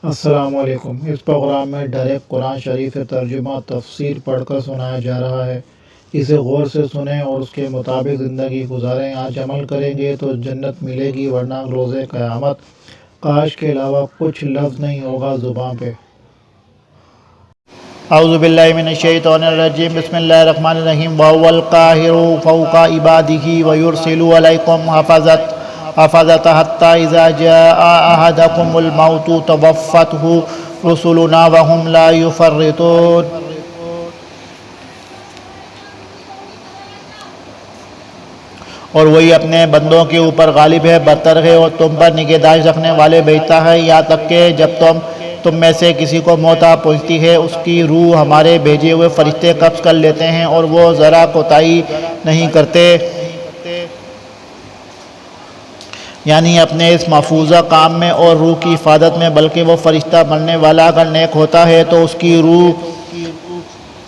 السلام علیکم۔ اس پروگرام میں ڈائریکٹ قرآن شریف سے ترجمہ تفسیر پڑھ کر سنایا جا رہا ہے۔ اسے غور سے سنیں اور اس کے مطابق زندگی گزاریں۔ آج عمل کریں گے تو جنت ملے گی، ورنہ روز قیامت کاش کے علاوہ کچھ لفظ نہیں ہوگا زباں پہ۔ اعوذ باللہ من الشیطان الرجیم، بسم اللہ الرحمن الرحیم۔ وَهُوَ الْقَاهِرُ فَوْقَ عِبَادِهِ وَيُرْسِلُ عَلَيْكُمْ حَفَظَةً حَتَّى إِذَا جَاءَ أَحَدَكُمُ الْمَوْتُ تَوَفَّتْهُ رُسُلُنَا وَهُمْ لَا يُفَرِّطُونَ۔ اور وہی اپنے بندوں کے اوپر غالب ہے، برتر ہے، اور تم پر نگہداشت رکھنے والے بھیجتا ہے، یہاں تک کہ جب تم میں سے کسی کو موت آ پہنچتی ہے، اس کی روح ہمارے بھیجے ہوئے فرشتے قبض کر لیتے ہیں، اور وہ ذرا کوتاہی نہیں کرتے، یعنی اپنے اس محفوظہ کام میں اور روح کی حفاظت میں۔ بلکہ وہ فرشتہ مرنے والا اگر نیک ہوتا ہے تو اس کی روح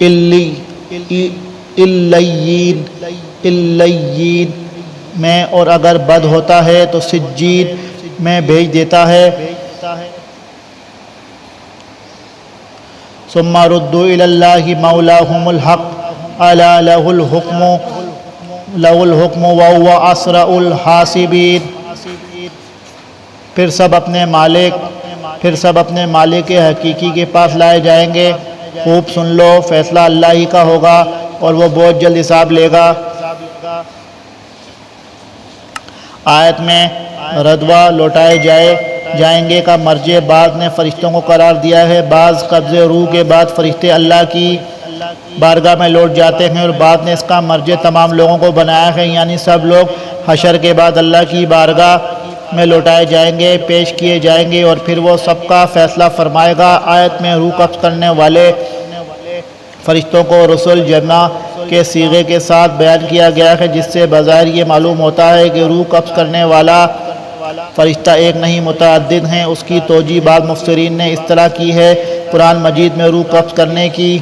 علیین میں، اور اگر بد ہوتا ہے تو سجین میں بھیج دیتا ہے۔ ثم ردوا الی اللہ مولاہم الحق الا لہ الحکم وہو اسرع الحاسبین۔ پھر سب اپنے مالک حقیقی کے پاس لائے جائیں گے۔ خوب سن لو، فیصلہ اللہ ہی کا ہوگا اور وہ بہت جلد حساب لے گا۔ آیت میں ردوا لوٹائے جائیں گے کا مرجع بعض نے فرشتوں کو قرار دیا ہے۔ بعض قبض روح کے بعد فرشتے اللہ کی بارگاہ میں لوٹ جاتے ہیں، اور بعض نے اس کا مرجع تمام لوگوں کو بنایا ہے، یعنی سب لوگ حشر کے بعد اللہ کی بارگاہ میں لوٹائے جائیں گے، پیش کیے جائیں گے، اور پھر وہ سب کا فیصلہ فرمائے گا۔ آیت میں روح قبض کرنے والے فرشتوں کو رسول جمع کے صیغے کے ساتھ بیان کیا گیا ہے، جس سے بظاہر یہ معلوم ہوتا ہے کہ روح قبض کرنے والا فرشتہ ایک نہیں متعدد ہیں۔ اس کی توجیہ بعض مفسرین نے اس طرح کی ہے، قرآن مجید میں روح قبض کرنے کی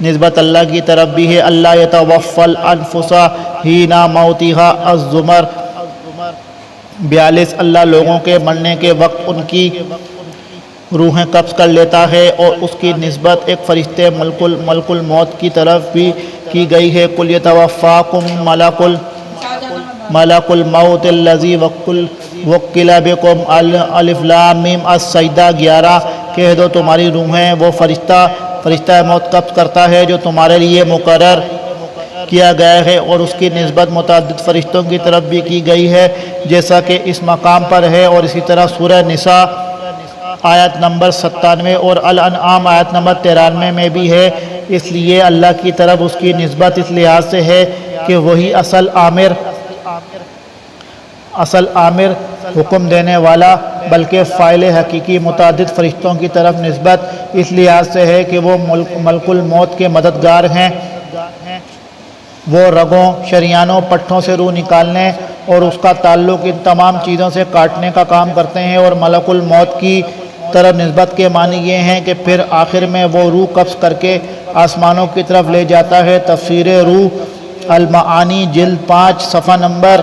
نسبت اللہ کی طرف بھی ہے۔ اللہ یتوفی الانفس حین موتہا، الزمر 42۔ اللہ لوگوں کے مرنے کے وقت ان کی روحیں قبض کر لیتا ہے، اور اس کی نسبت ایک فرشتے ملک الموت کی طرف بھی کی گئی ہے۔ قل یتوفاکم ملک الموت الذی وکل بکم، الف لام میم، السجدہ 11۔ کہہ دو تمہاری روحیں وہ فرشتہ موت قبض کرتا ہے جو تمہارے لیے مقرر کیا گیا ہے، اور اس کی نسبت متعدد فرشتوں کی طرف بھی کی گئی ہے، جیسا کہ اس مقام پر ہے۔ اور اسی طرح سورہ نساء آیت نمبر 97 اور الانعام آیت نمبر 93 میں بھی ہے۔ اس لیے اللہ کی طرف اس کی نسبت اس لحاظ سے ہے کہ وہی اصل آمر حکم دینے والا، بلکہ فاعل حقیقی متعدد فرشتوں کی طرف نسبت اس لحاظ سے ہے کہ وہ ملک الموت کے مددگار ہیں۔ وہ رگوں، شریانوں، پٹھوں سے روح نکالنے اور اس کا تعلق ان تمام چیزوں سے کاٹنے کا کام کرتے ہیں، اور ملک الموت کی طرف نسبت کے معنی یہ ہیں کہ پھر آخر میں وہ روح قبض کر کے آسمانوں کی طرف لے جاتا ہے۔ تفسیر روح المعانی جلد 5 صفحہ نمبر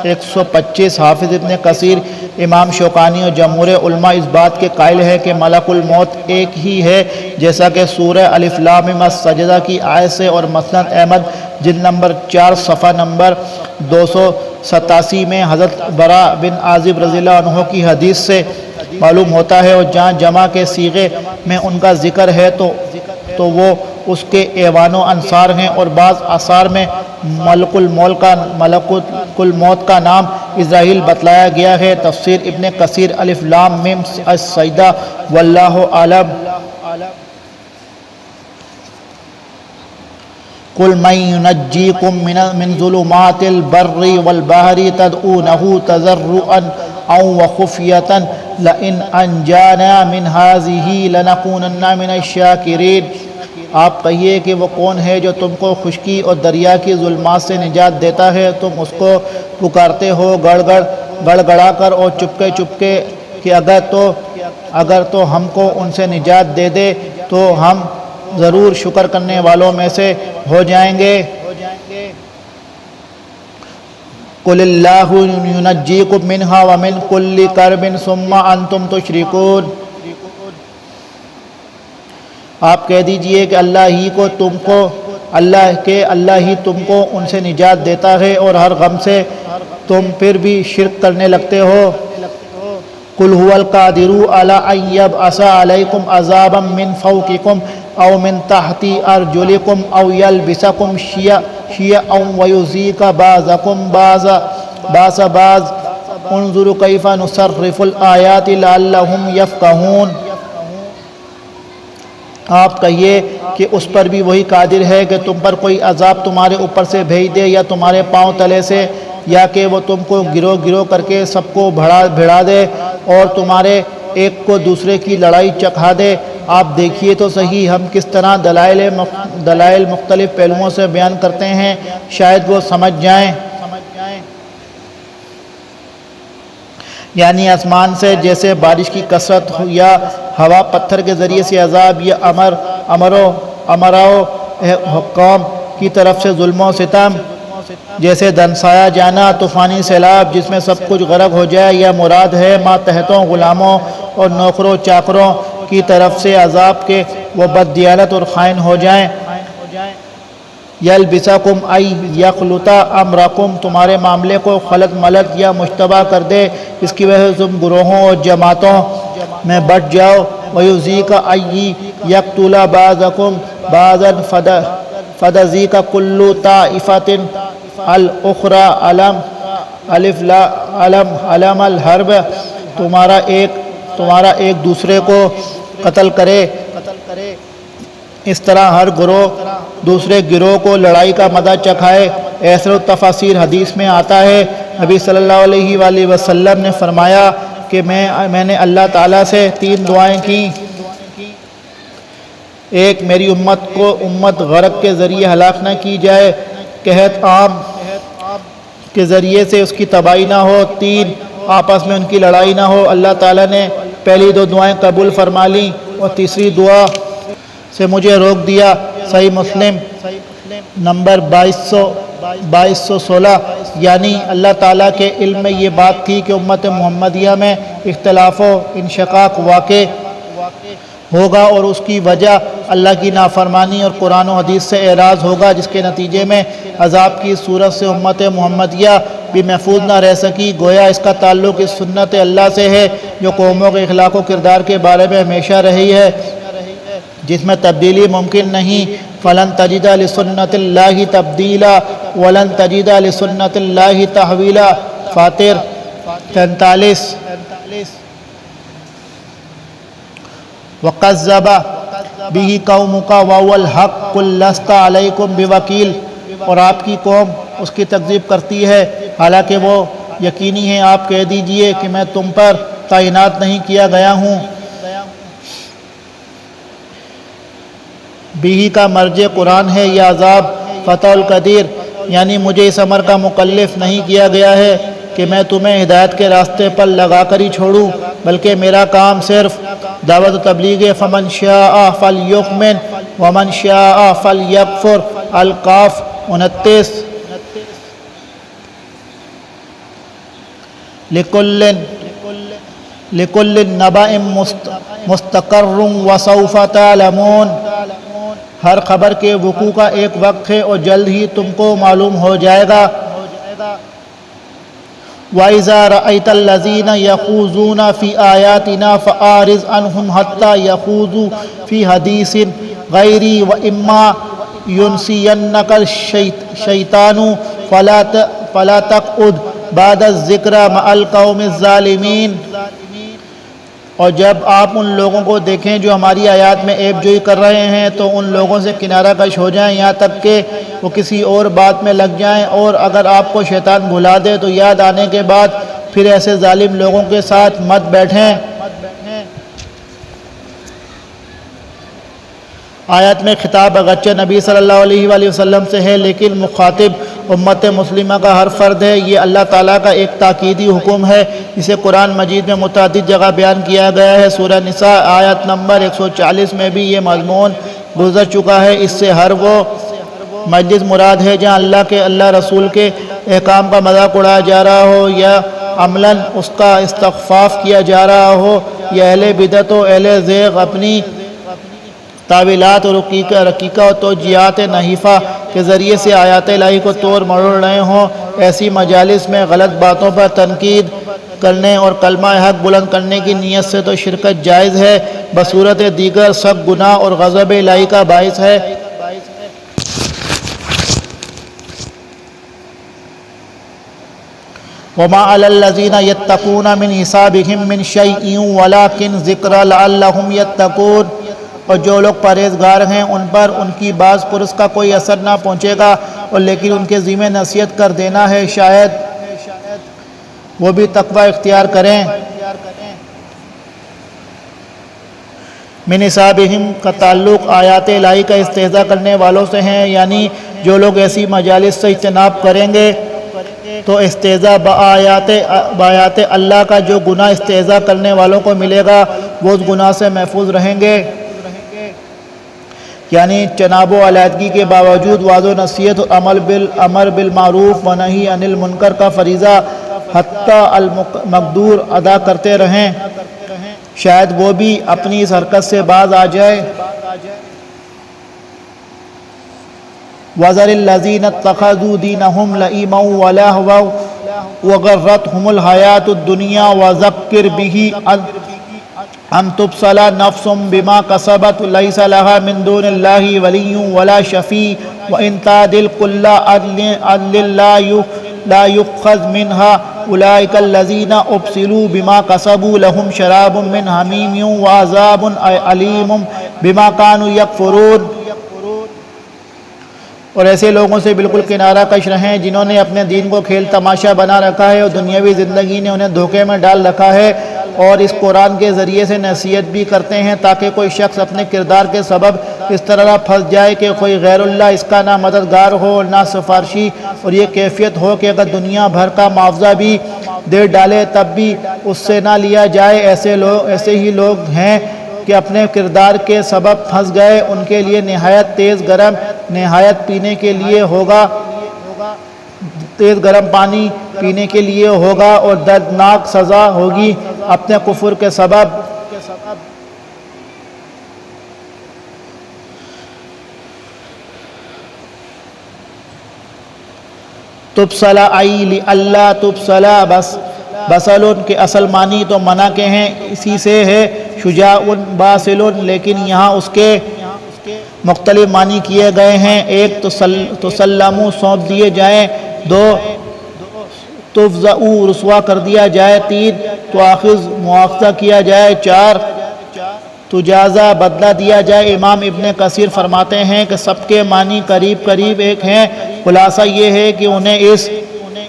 125۔ حافظ ابن کثیر، امام شوکانی اور جمہور علماء اس بات کے قائل ہے کہ ملک الموت ایک ہی ہے، جیسا کہ سورہ الف لام میم السجدہ کی آیت سے، اور مسند احمد جلد نمبر 4 صفحہ نمبر 287 میں حضرت برا بن عازب رضی اللہ عنہ کی حدیث سے معلوم ہوتا ہے، اور جہاں جمع کے صیغے میں ان کا ذکر ہے تو وہ اس کے ایوان و انصار ہیں، اور بعض آثار میں ملک الموت کا نام اسرائیل بتلایا گیا ہے۔ تفسیر ابن کثیر، الف لام میم السجدہ، واللہ اعلم۔ قل من ينجيكم من ظلمات البر والبحر تدعونه تضرعا وخفية لئن أنجانا من هذه لنكونن من الشاكرين۔ آپ کہیے کہ وہ کون ہے جو تم کو خشکی اور دریا کی ظلمات سے نجات دیتا ہے؟ تم اس کو پکارتے ہو گڑ گڑا کر اور چپکے کہ اگر تو ہم کو ان سے نجات دے دے تو ہم ضرور شکر کرنے والوں میں سے ہو جائیں گے۔ قل اللہ ینجیکم منہا ومن کل کرب ثم انتم تشرکون۔ آپ کہہ دیجئے کہ اللہ ہی تم کو ان سے نجات دیتا ہے اور ہر غم سے تم پھر بھی شرک کرنے لگتے ہو۔ قُلْ هُوَ الْقَادِرُ عَلَىٰ أَن يَبْعَثَ عَلَيْكُمْ عَذَابًا مِّن فَوْقِكُمْ أَوْ مِن تَحْتِ أَرْجُلِكُمْ أَوْ يَلْبِسَكُمْ شِيَعًا وَيُذِيقَ بَعْضَكُمْ بَأْسَ بَعْضٍ انظُرْ كَيْفَ نُصَرِّفُ الْآيَاتِ لَعَلَّهُمْ يَفْقَهُونَ۔ آپ کہیے کہ اس پر بھی وہی قادر ہے کہ تم پر کوئی عذاب تمہارے اوپر سے بھیج دے یا تمہارے پاؤں تلے سے، یا کہ وہ تم کو گروہ گروہ کر کے سب کو بھڑا دے اور تمہارے ایک کو دوسرے کی لڑائی چکھا دے۔ آپ دیکھیے تو صحیح ہم کس طرح دلائل مختلف پہلوؤں سے بیان کرتے ہیں، شاید وہ سمجھ جائیں۔ یعنی آسمان سے جیسے بارش کی کثرت یا ہوا پتھر کے ذریعے سے عذاب، یا امراؤ حکام کی طرف سے ظلم و ستم جیسے دنسایا جانا، طوفانی سیلاب جس میں سب کچھ غرق ہو جائے، یا مراد ہے ماتحتوں غلاموں اور نوکروں چاکروں کی طرف سے عذاب کے وہ بددیانت اور خائن ہو جائیں۔ یلبسکم ای یخلطا امرکم، تمہارے معاملے کو خلط ملط یا مشتبہ کر دے، اس کی وجہ سے تم گروہوں اور جماعتوں میں بٹ جاؤ۔ ویذیق ای یقتل بعضکم بعضا فتذیق کل طائفۃ الاخری علم الحرب، تمہارا ایک دوسرے کو قتل کرے، اس طرح ہر گروہ دوسرے گروہ کو لڑائی کا مزہ چکھائے۔ ایسر التفاسیر حدیث میں آتا ہے، نبی صلی اللہ علیہ وآلہ وسلم نے فرمایا کہ میں نے اللہ تعالیٰ سے 3 دعائیں کی، ایک میری امت غرق کے ذریعے ہلاک نہ کی جائے، قحط عام کے ذریعے سے اس کی تباہی نہ ہو، 3 آپس میں ان کی لڑائی نہ ہو۔ اللہ تعالیٰ نے پہلی 2 دعائیں قبول فرما لیں اور تیسری دعا سے مجھے روک دیا۔ صحیح مسلم نمبر 2216۔ یعنی اللہ تعالیٰ کے علم میں یہ بات تھی کہ امت محمدیہ میں اختلاف و انشقاق واقع ہوگا، اور اس کی وجہ اللہ کی نافرمانی اور قرآن و حدیث سے اعراض ہوگا، جس کے نتیجے میں عذاب کی صورت سے امت محمدیہ بھی محفوظ نہ رہ سکی۔ گویا اس کا تعلق اس سنت اللہ سے ہے جو قوموں کے اخلاق و کردار کے بارے میں ہمیشہ رہی ہے، جس میں تبدیلی ممکن نہیں۔ فلن تجد لسنت اللہ تبدیلا ولن تجد لسنت اللہ تحویلا۔ فاطر 43۔ وَقَذَّبَ بِهِ قَوْمُكَ وَهُوَ الْحَقُّ قُل لَّسْتَ عَلَيْكُمْ بِوَكِيلٍ، اور آپ کی قوم اس کی تکذیب کرتی ہے حالانکہ وہ یقینی ہے۔ آپ کہہ دیجئے کہ میں تم پر تعینات نہیں کیا گیا ہوں۔ بھی کا مرجع قرآن ہے، یا عذاب فتح القدیر، یعنی مجھے اس امر کا مکلف نہیں کیا گیا ہے کہ میں تمہیں ہدایت کے راستے پر لگا کر ہی چھوڑوں، بلکہ میرا کام صرف دعوت و تبلیغ ہے۔ فمن شاء فلیؤمن ومن شاء فلیکفر۔ القاف 29۔ لکل نبأ مستقر وسوف تعلمون، ہر خبر کے وقوع کا ایک وقت ہے اور جلد ہی تم کو معلوم ہو جائے گا۔ وَإِذَا رَأَيْتَ الَّذِينَ يَخُوضُونَ فِي آيَاتِنَا فَأَعْرِضْ عَنْهُمْ حَتَّى يَخُوضُوا فِي حَدِيثٍ غَيْرِهِ وَإِمَّا يُنْسِيَنَّكَ الشَّيْطَانُ فَلَا تَقْعُدْ بَعْدَ الذِّكْرَىٰ مَعَ الْقَوْمِ الظَّالِمِينَ۔ اور جب آپ ان لوگوں کو دیکھیں جو ہماری آیات میں عیب جوئی کر رہے ہیں تو ان لوگوں سے کنارہ کش ہو جائیں، یہاں تک کہ وہ کسی اور بات میں لگ جائیں، اور اگر آپ کو شیطان بھلا دے تو یاد آنے کے بعد پھر ایسے ظالم لوگوں کے ساتھ مت بیٹھیں۔ آیت میں خطاب اگرچہ نبی صلی اللہ علیہ وآلہ وسلم سے ہے، لیکن مخاطب امت مسلمہ کا ہر فرد ہے۔ یہ اللہ تعالیٰ کا ایک تاکیدی حکم ہے، اسے قرآن مجید میں متعدد جگہ بیان کیا گیا ہے۔ سورہ نساء آیت نمبر 140 میں بھی یہ مضمون گزر چکا ہے۔ اس سے ہر وہ مجلس مراد ہے جہاں اللہ رسول کے احکام کا مذاق اڑایا جا رہا ہو یا عملاً اس کا استخفاف کیا جا رہا ہو، یا اہل بدعت و اہل زیغ اپنی تعویلات اور رقیقہ و توجیہات نحیفہ کے ذریعے سے آیات الہی کو توڑ مروڑ رہے ہوں، ایسی مجالس میں غلط باتوں پر تنقید کرنے اور کلمہ حق بلند کرنے کی نیت سے تو شرکت جائز ہے، بصورت دیگر سب گناہ اور غضب الہی کا باعث ہے۔ وَمَا عَلَى الَّذِينَ يَتَّقُونَ مِنْ حِسَابِهِمْ مِنْ شَيْءٍ وَلَكِنْ ذِكْرَ لَعَلَّهُمْ يَتَّقُونَ، اور جو لوگ پرہیزگار ہیں ان پر ان کی باز پرس کا کوئی اثر نہ پہنچے گا، اور لیکن ان کے ذمہ نصیحت کر دینا ہے، شاید وہ بھی تقوی اختیار کریں۔ من حسابہم کا تعلق آیات الہی کا استہزاء کرنے والوں سے ہیں، یعنی جو لوگ ایسی مجالس سے اجتناب کریں گے تو استہزاء بآیات اللہ کا جو گناہ استہزاء کرنے والوں کو ملے گا وہ اس گناہ سے محفوظ رہیں گے، یعنی جناب و علیحدگی کے باوجود واضح و نصیحت اور امر بالمعروف و نہی عن المنکر کا فریضہ حتی المقدور ادا کرتے رہیں، شاید وہ بھی اپنی اس حرکت سے باز آ جائے۔ وَذَرِ الَّذِينَ اتَّخَذُوا دِينَهُمْ لَعِبًا وَلَهْوًا وَغَرَّتْهُمُ الْحَيَاةُ الدُّنْيَا وَذَكِّرْ بِهِ أَن تُبْصَلَ نَفْسٌ بِمَا كَسَبَتْ لَيْسَ لَهَا مِن دُونِ اللَّهِ وَلِيٌّ وَلَا شَفِيعٌ وَإِن تَعْدِلْ كُلَّ عَدْلٍ لَا يُؤْخَذْ مِنْهَا أُولَئِكَ الَّذِينَ أُبْصِلُوا بِمَا كَسَبُوا لَهُمْ شَرَابٌ مِّنْ حَمِيمٍ وَعَذَابٌ أَلِيمٌ بِمَا كَانُوا يَكْفُرُونَ، اور ایسے لوگوں سے بالکل کنارہ کش رہیں جنہوں نے اپنے دین کو کھیل تماشا بنا رکھا ہے اور دنیاوی زندگی نے انہیں دھوکے میں ڈال رکھا ہے، اور اس قرآن کے ذریعے سے نصیحت بھی کرتے ہیں تاکہ کوئی شخص اپنے کردار کے سبب اس طرح پھنس جائے کہ کوئی غیر اللہ اس کا نہ مددگار ہو اور نہ سفارشی، اور یہ کیفیت ہو کہ اگر دنیا بھر کا معاوضہ بھی دے ڈالے تب بھی اس سے نہ لیا جائے۔ ایسے ہی لوگ ہیں کہ اپنے کردار کے سبب پھنس گئے، ان کے لیے نہایت تیز گرم پانی پینے کے لیے ہوگا اور دردناک سزا ہوگی اپنے کفر کے سبب۔ تبصلہ ای اللہ تبصلہ بسلن کے اصل معنی تو منع کے ہیں، اسی سے ہے شجاع باسلن، لیکن یہاں اس کے مختلف معنی کیے گئے ہیں، ایک تسلمو سونپ دیے جائیں، دو تفضعو رسوا کر دیا جائے، تین تواخذ مواخذہ کیا جائے، چار تجازہ بدلہ دیا جائے۔ امام ابن کثیر فرماتے ہیں کہ سب کے معنی قریب ایک ہیں، خلاصہ یہ ہے کہ انہیں اس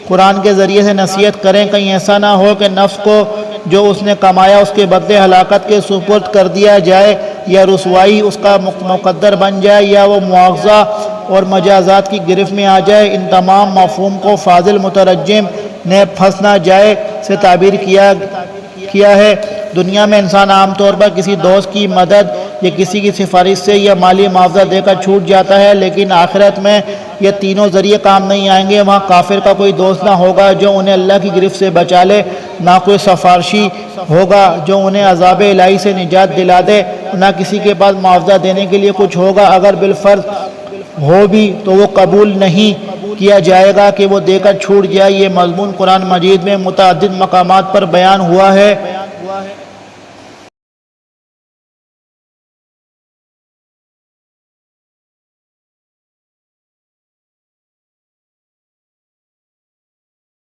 قرآن کے ذریعے سے نصیحت کریں، کہیں ایسا نہ ہو کہ نفس کو جو اس نے کمایا اس کے بدلے ہلاکت کے سپرد کر دیا جائے، یا رسوائی اس کا مقدر بن جائے، یا وہ مواخذہ اور مجازات کی گرفت میں آ جائے۔ ان تمام مفہوم کو فاضل مترجم نے پھنس نہ جائے سے تعبیر کیا ہے۔ دنیا میں انسان عام طور پر کسی دوست کی مدد یا کسی کی سفارش سے یا مالی معاوضہ دے کر چھوٹ جاتا ہے، لیکن آخرت میں یہ تینوں ذریعے کام نہیں آئیں گے۔ وہاں کافر کا کوئی دوست نہ ہوگا جو انہیں اللہ کی گرفت سے بچا لے، نہ کوئی سفارشی ہوگا جو انہیں عذاب الہی سے نجات دلا دے، نہ کسی کے پاس معاوضہ دینے کے لیے کچھ ہوگا، اگر بالفرض ہو بھی تو وہ قبول نہیں کیا جائے گا کہ وہ دے کر چھوٹ جائے۔ یہ مضمون قرآن مجید میں متعدد مقامات پر بیان ہوا ہے۔